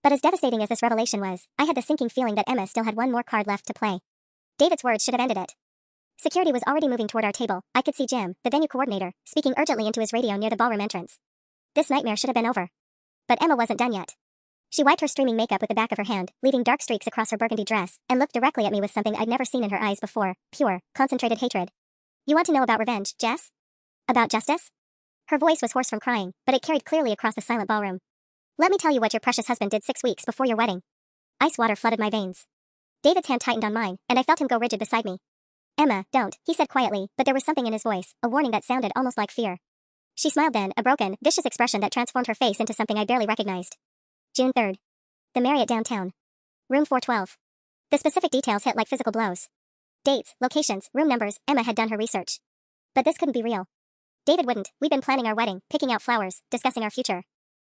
But as devastating as this revelation was, I had the sinking feeling that Emma still had one more card left to play. David's words should have ended it. Security was already moving toward our table. I could see Jim, the venue coordinator, speaking urgently into his radio near the ballroom entrance. This nightmare should have been over. But Emma wasn't done yet. She wiped her streaming makeup with the back of her hand, leaving dark streaks across her burgundy dress, and looked directly at me with something I'd never seen in her eyes before, pure, concentrated hatred. You want to know about revenge, Jess? About justice? Her voice was hoarse from crying, but it carried clearly across the silent ballroom. Let me tell you what your precious husband did 6 weeks before your wedding. Ice water flooded my veins. David's hand tightened on mine, and I felt him go rigid beside me. Emma, don't, he said quietly, but there was something in his voice, a warning that sounded almost like fear. She smiled then, a broken, vicious expression that transformed her face into something I barely recognized. June 3rd. The Marriott downtown. Room 412. The specific details hit like physical blows. Dates, locations, room numbers, Emma had done her research. But this couldn't be real. David wouldn't. We'd been planning our wedding, picking out flowers, discussing our future.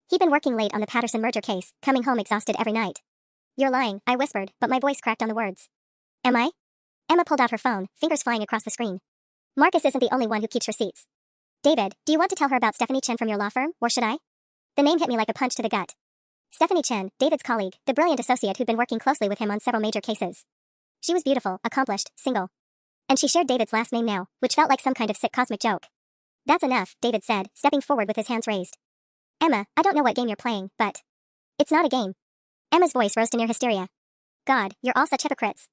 He'd been working late on the Patterson murder case, coming home exhausted every night. You're lying, I whispered, but my voice cracked on the words. Am I? Emma pulled out her phone, fingers flying across the screen. Marcus isn't the only one who keeps receipts. David, do you want to tell her about Stephanie Chen from your law firm, or should I? The name hit me like a punch to the gut. Stephanie Chen, David's colleague, the brilliant associate who'd been working closely with him on several major cases. She was beautiful, accomplished, single. And she shared David's last name now, which felt like some kind of sick cosmic joke. That's enough, David said, stepping forward with his hands raised. Emma, I don't know what game you're playing, but... It's not a game. Emma's voice rose to near hysteria. God, you're all such hypocrites.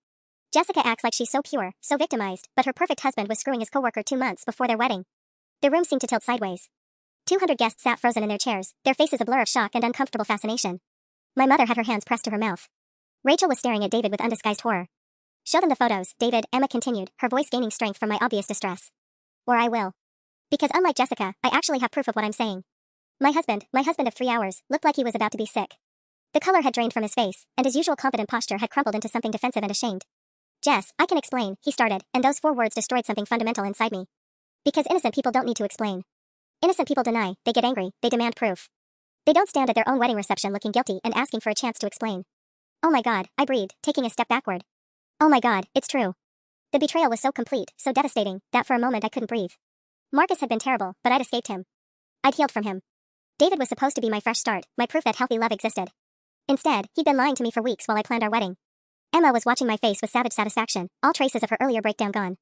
Jessica acts like she's so pure, so victimized, but her perfect husband was screwing his coworker 2 months before their wedding. The room seemed to tilt sideways. 200 guests sat frozen in their chairs, their faces a blur of shock and uncomfortable fascination. My mother had her hands pressed to her mouth. Rachel was staring at David with undisguised horror. Show them the photos, David, Emma continued, her voice gaining strength from my obvious distress. Or I will. Because unlike Jessica, I actually have proof of what I'm saying. My husband of 3 hours, looked like he was about to be sick. The color had drained from his face, and his usual confident posture had crumpled into something defensive and ashamed. Jess, I can explain, he started, and those 4 words destroyed something fundamental inside me. Because innocent people don't need to explain. Innocent people deny, they get angry, they demand proof. They don't stand at their own wedding reception looking guilty and asking for a chance to explain. Oh my god, I breathed, taking a step backward. Oh my god, it's true. The betrayal was so complete, so devastating, that for a moment I couldn't breathe. Marcus had been terrible, but I'd escaped him. I'd healed from him. David was supposed to be my fresh start, my proof that healthy love existed. Instead, he'd been lying to me for weeks while I planned our wedding. Emma was watching my face with savage satisfaction, all traces of her earlier breakdown gone.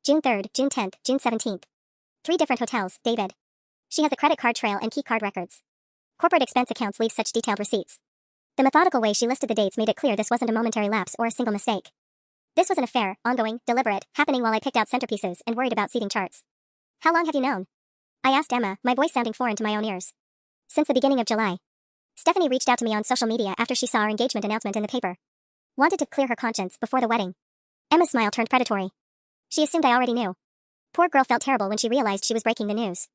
June 3rd, June 10th, June 17th. 3 different hotels, David. She has a credit card trail and key card records. Corporate expense accounts leave such detailed receipts. The methodical way she listed the dates made it clear this wasn't a momentary lapse or a single mistake. This was an affair, ongoing, deliberate, happening while I picked out centerpieces and worried about seating charts. How long have you known? I asked Emma, my voice sounding foreign to my own ears. Since the beginning of July. Stephanie reached out to me on social media after she saw our engagement announcement in the paper. Wanted to clear her conscience before the wedding. Emma's smile turned predatory. She assumed I already knew. Poor girl felt terrible when she realized she was breaking the news.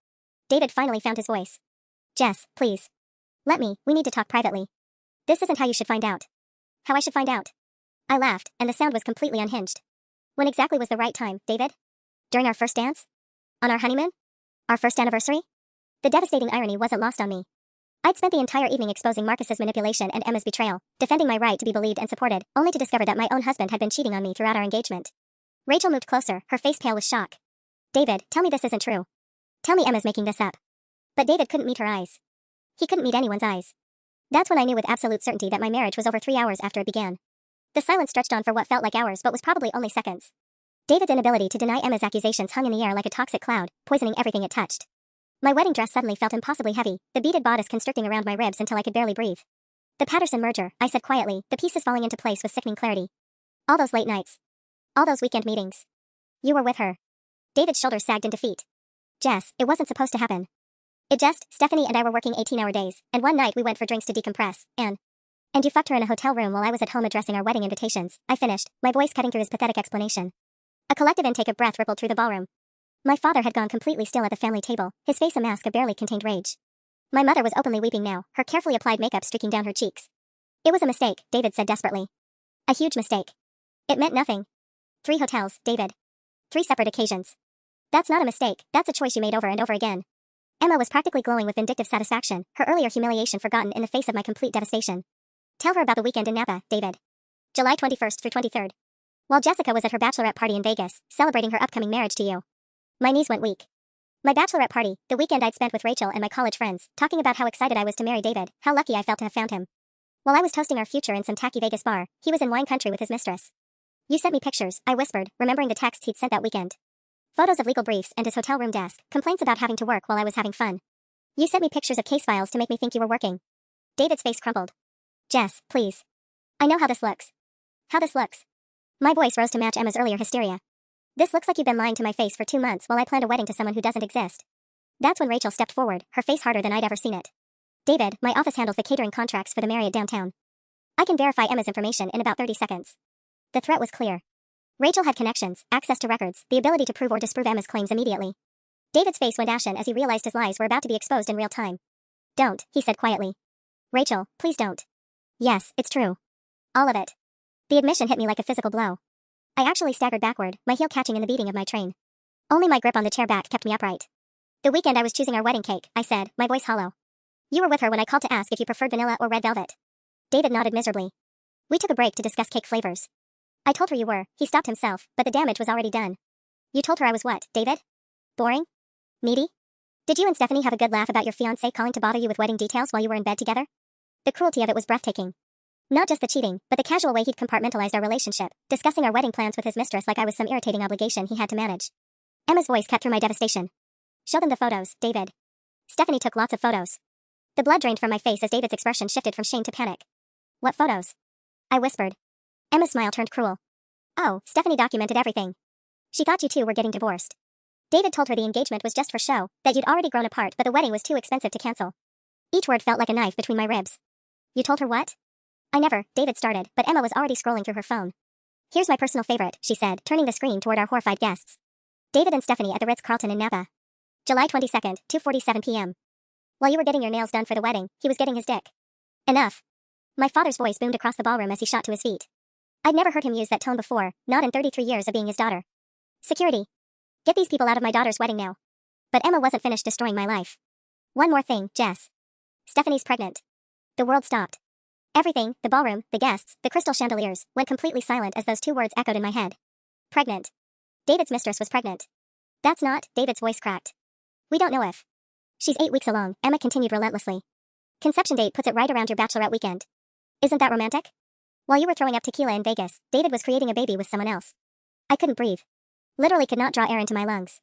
David finally found his voice. Jess, please. We need to talk privately. This isn't how you should find out. How I should find out. I laughed, and the sound was completely unhinged. When exactly was the right time, David? During our first dance? On our honeymoon? Our first anniversary? The devastating irony wasn't lost on me. I'd spent the entire evening exposing Marcus's manipulation and Emma's betrayal, defending my right to be believed and supported, only to discover that my own husband had been cheating on me throughout our engagement. Rachel moved closer, her face pale with shock. David, tell me this isn't true. Tell me Emma's making this up. But David couldn't meet her eyes. He couldn't meet anyone's eyes. That's when I knew with absolute certainty that my marriage was over 3 hours after it began. The silence stretched on for what felt like hours but was probably only seconds. David's inability to deny Emma's accusations hung in the air like a toxic cloud, poisoning everything it touched. My wedding dress suddenly felt impossibly heavy, the beaded bodice constricting around my ribs until I could barely breathe. The Patterson merger, I said quietly, the pieces falling into place with sickening clarity. All those late nights. All those weekend meetings. You were with her. David's shoulders sagged in defeat. Jess, it wasn't supposed to happen. Stephanie and I were working 18-hour days, and one night we went for drinks to decompress, and you fucked her in a hotel room while I was at home addressing our wedding invitations, I finished, my voice cutting through his pathetic explanation. A collective intake of breath rippled through the ballroom. My father had gone completely still at the family table, his face a mask of barely contained rage. My mother was openly weeping now, her carefully applied makeup streaking down her cheeks. It was a mistake, David said desperately. A huge mistake. It meant nothing. 3 hotels, David. 3 separate occasions. That's not a mistake, that's a choice you made over and over again. Emma was practically glowing with vindictive satisfaction, her earlier humiliation forgotten in the face of my complete devastation. Tell her about the weekend in Napa, David. July 21st through 23rd. While Jessica was at her bachelorette party in Vegas, celebrating her upcoming marriage to you. My knees went weak. My bachelorette party, the weekend I'd spent with Rachel and my college friends, talking about how excited I was to marry David, how lucky I felt to have found him. While I was toasting our future in some tacky Vegas bar, he was in wine country with his mistress. You sent me pictures, I whispered, remembering the texts he'd sent that weekend. Photos of legal briefs and his hotel room desk, complaints about having to work while I was having fun. You sent me pictures of case files to make me think you were working. David's face crumpled. Jess, please. I know how this looks. How this looks. My voice rose to match Emma's earlier hysteria. This looks like you've been lying to my face for 2 months while I planned a wedding to someone who doesn't exist. That's when Rachel stepped forward, her face harder than I'd ever seen it. David, my office handles the catering contracts for the Marriott downtown. I can verify Emma's information in about 30 seconds. The threat was clear. Rachel had connections, access to records, the ability to prove or disprove Emma's claims immediately. David's face went ashen as he realized his lies were about to be exposed in real time. Don't, he said quietly. Rachel, please don't. Yes, it's true. All of it. The admission hit me like a physical blow. I actually staggered backward, my heel catching in the beating of my train. Only my grip on the chair back kept me upright. The weekend I was choosing our wedding cake, I said, my voice hollow. You were with her when I called to ask if you preferred vanilla or red velvet. David nodded miserably. We took a break to discuss cake flavors. I told her you were, he stopped himself, but the damage was already done. You told her I was what, David? Boring? Needy? Did you and Stephanie have a good laugh about your fiancé calling to bother you with wedding details while you were in bed together? The cruelty of it was breathtaking. Not just the cheating, but the casual way he'd compartmentalized our relationship, discussing our wedding plans with his mistress like I was some irritating obligation he had to manage. Emma's voice cut through my devastation. Show them the photos, David. Stephanie took lots of photos. The blood drained from my face as David's expression shifted from shame to panic. What photos? I whispered. Emma's smile turned cruel. Oh, Stephanie documented everything. She thought you two were getting divorced. David told her the engagement was just for show, that you'd already grown apart but the wedding was too expensive to cancel. Each word felt like a knife between my ribs. You told her what? I never, David started, but Emma was already scrolling through her phone. Here's my personal favorite, she said, turning the screen toward our horrified guests. David and Stephanie at the Ritz-Carlton in Napa. July 22nd, 2:47 p.m. While you were getting your nails done for the wedding, he was getting his dick. Enough. My father's voice boomed across the ballroom as he shot to his feet. I'd never heard him use that tone before, not in 33 years of being his daughter. Security. Get these people out of my daughter's wedding now. But Emma wasn't finished destroying my life. One more thing, Jess. Stephanie's pregnant. The world stopped. Everything, the ballroom, the guests, the crystal chandeliers, went completely silent as those two words echoed in my head. Pregnant. David's mistress was pregnant. That's not, David's voice cracked. We don't know if. She's 8 weeks along, Emma continued relentlessly. Conception date puts it right around your bachelorette weekend. Isn't that romantic? While you were throwing up tequila in Vegas, David was creating a baby with someone else. I couldn't breathe. Literally could not draw air into my lungs.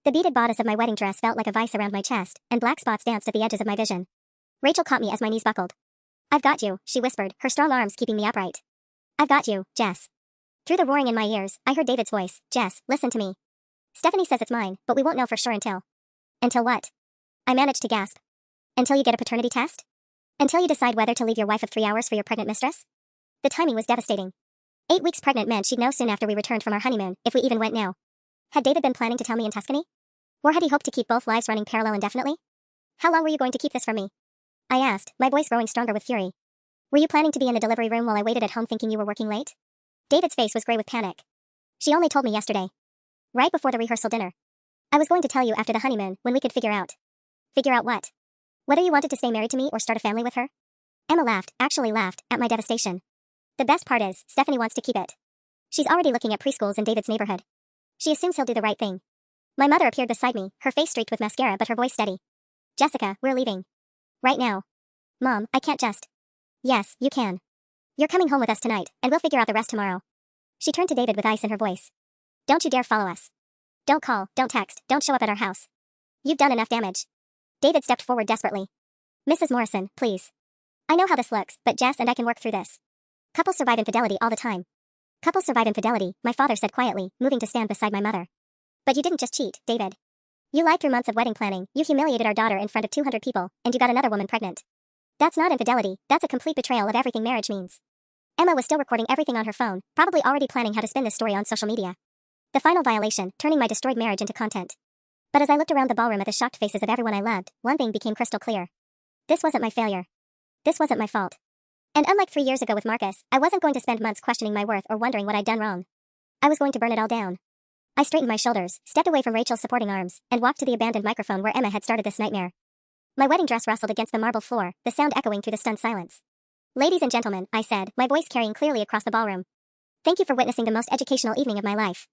The beaded bodice of my wedding dress felt like a vice around my chest, and black spots danced at the edges of my vision. Rachel caught me as my knees buckled. I've got you, she whispered, her strong arms keeping me upright. I've got you, Jess. Through the roaring in my ears, I heard David's voice. Jess, listen to me. Stephanie says it's mine, but we won't know for sure until. Until what? I managed to gasp. Until you get a paternity test? Until you decide whether to leave your wife of 3 hours for your pregnant mistress? The timing was devastating. 8 weeks pregnant meant she'd know soon after we returned from our honeymoon, if we even went now. Had David been planning to tell me in Tuscany? Or had he hoped to keep both lives running parallel indefinitely? How long were you going to keep this from me? I asked, my voice growing stronger with fury. Were you planning to be in the delivery room while I waited at home thinking you were working late? David's face was gray with panic. She only told me yesterday. Right before the rehearsal dinner. I was going to tell you after the honeymoon, when we could figure out. Figure out what? Whether you wanted to stay married to me or start a family with her? Emma laughed, actually laughed, at my devastation. The best part is, Stephanie wants to keep it. She's already looking at preschools in David's neighborhood. She assumes he'll do the right thing. My mother appeared beside me, her face streaked with mascara but her voice steady. Jessica, we're leaving. Right now. Mom, I can't just. Yes, you can. You're coming home with us tonight, and we'll figure out the rest tomorrow. She turned to David with ice in her voice. Don't you dare follow us. Don't call, don't text, don't show up at our house. You've done enough damage. David stepped forward desperately. Mrs. Morrison, please. I know how this looks, but Jess and I can work through this. Couples survive infidelity all the time. Couples survive infidelity, my father said quietly, moving to stand beside my mother. But you didn't just cheat, David. You lied through months of wedding planning, you humiliated our daughter in front of 200 people, and you got another woman pregnant. That's not infidelity, that's a complete betrayal of everything marriage means. Emma was still recording everything on her phone, probably already planning how to spin this story on social media. The final violation, turning my destroyed marriage into content. But as I looked around the ballroom at the shocked faces of everyone I loved, one thing became crystal clear. This wasn't my failure. This wasn't my fault. And unlike 3 years ago with Marcus, I wasn't going to spend months questioning my worth or wondering what I'd done wrong. I was going to burn it all down. I straightened my shoulders, stepped away from Rachel's supporting arms, and walked to the abandoned microphone where Emma had started this nightmare. My wedding dress rustled against the marble floor, the sound echoing through the stunned silence. Ladies and gentlemen, I said, my voice carrying clearly across the ballroom. Thank you for witnessing the most educational evening of my life.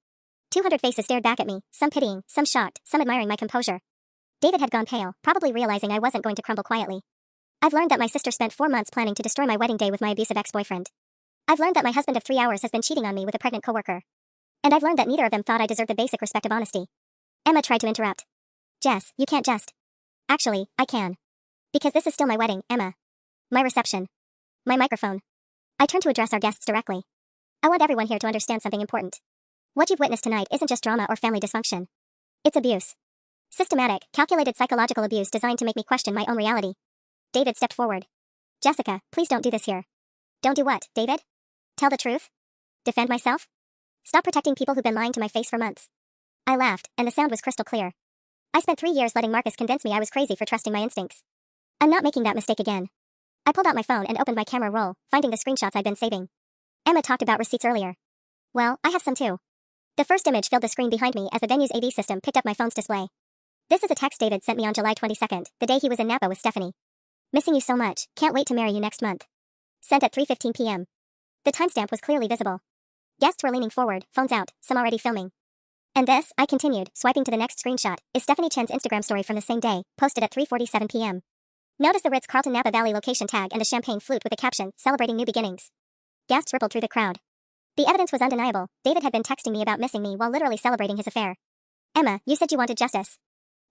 200 faces stared back at me, some pitying, some shocked, some admiring my composure. David had gone pale, probably realizing I wasn't going to crumble quietly. I've learned that my sister spent 4 months planning to destroy my wedding day with my abusive ex-boyfriend. I've learned that my husband of 3 hours has been cheating on me with a pregnant coworker. And I've learned that neither of them thought I deserved the basic respect of honesty. Emma tried to interrupt. Jess, you can't just. Actually, I can. Because this is still my wedding, Emma. My reception. My microphone. I turned to address our guests directly. I want everyone here to understand something important. What you've witnessed tonight isn't just drama or family dysfunction. It's abuse. Systematic, calculated psychological abuse designed to make me question my own reality. David stepped forward. Jessica, please don't do this here. Don't do what, David? Tell the truth? Defend myself? Stop protecting people who've been lying to my face for months. I laughed, and the sound was crystal clear. I spent 3 years letting Marcus convince me I was crazy for trusting my instincts. I'm not making that mistake again. I pulled out my phone and opened my camera roll, finding the screenshots I'd been saving. Emma talked about receipts earlier. Well, I have some too. The first image filled the screen behind me as the venue's AV system picked up my phone's display. This is a text David sent me on July 22nd, the day he was in Napa with Stephanie. Missing you so much, can't wait to marry you next month. Sent at 3:15 p.m. The timestamp was clearly visible. Guests were leaning forward, phones out, some already filming. And this, I continued, swiping to the next screenshot, is Stephanie Chen's Instagram story from the same day, posted at 3:47 p.m. Notice the Ritz-Carlton Napa Valley location tag and a champagne flute with a caption, celebrating new beginnings. Gasps rippled through the crowd. The evidence was undeniable. David had been texting me about missing me while literally celebrating his affair. Emma, you said you wanted justice.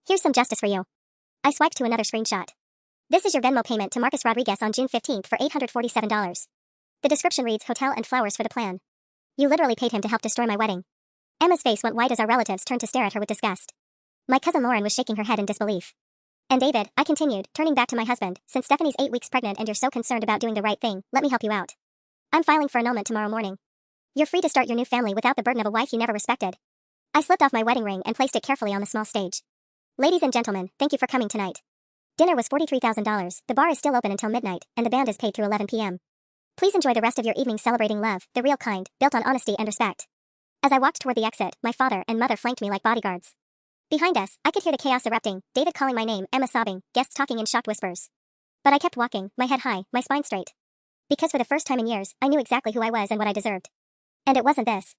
Here's some justice for you. I swiped to another screenshot. This is your Venmo payment to Marcus Rodriguez on June 15th for $847. The description reads hotel and flowers for the plan. You literally paid him to help destroy my wedding. Emma's face went white as our relatives turned to stare at her with disgust. My cousin Lauren was shaking her head in disbelief. And David, I continued, turning back to my husband, since Stephanie's 8 weeks pregnant and you're so concerned about doing the right thing, let me help you out. I'm filing for annulment tomorrow morning. You're free to start your new family without the burden of a wife you never respected. I slipped off my wedding ring and placed it carefully on the small stage. Ladies and gentlemen, thank you for coming tonight. Dinner was $43,000, the bar is still open until midnight, and the band is paid through 11 p.m. Please enjoy the rest of your evening celebrating love, the real kind, built on honesty and respect. As I walked toward the exit, my father and mother flanked me like bodyguards. Behind us, I could hear the chaos erupting, David calling my name, Emma sobbing, guests talking in shocked whispers. But I kept walking, my head high, my spine straight. Because for the first time in years, I knew exactly who I was and what I deserved. And it wasn't this.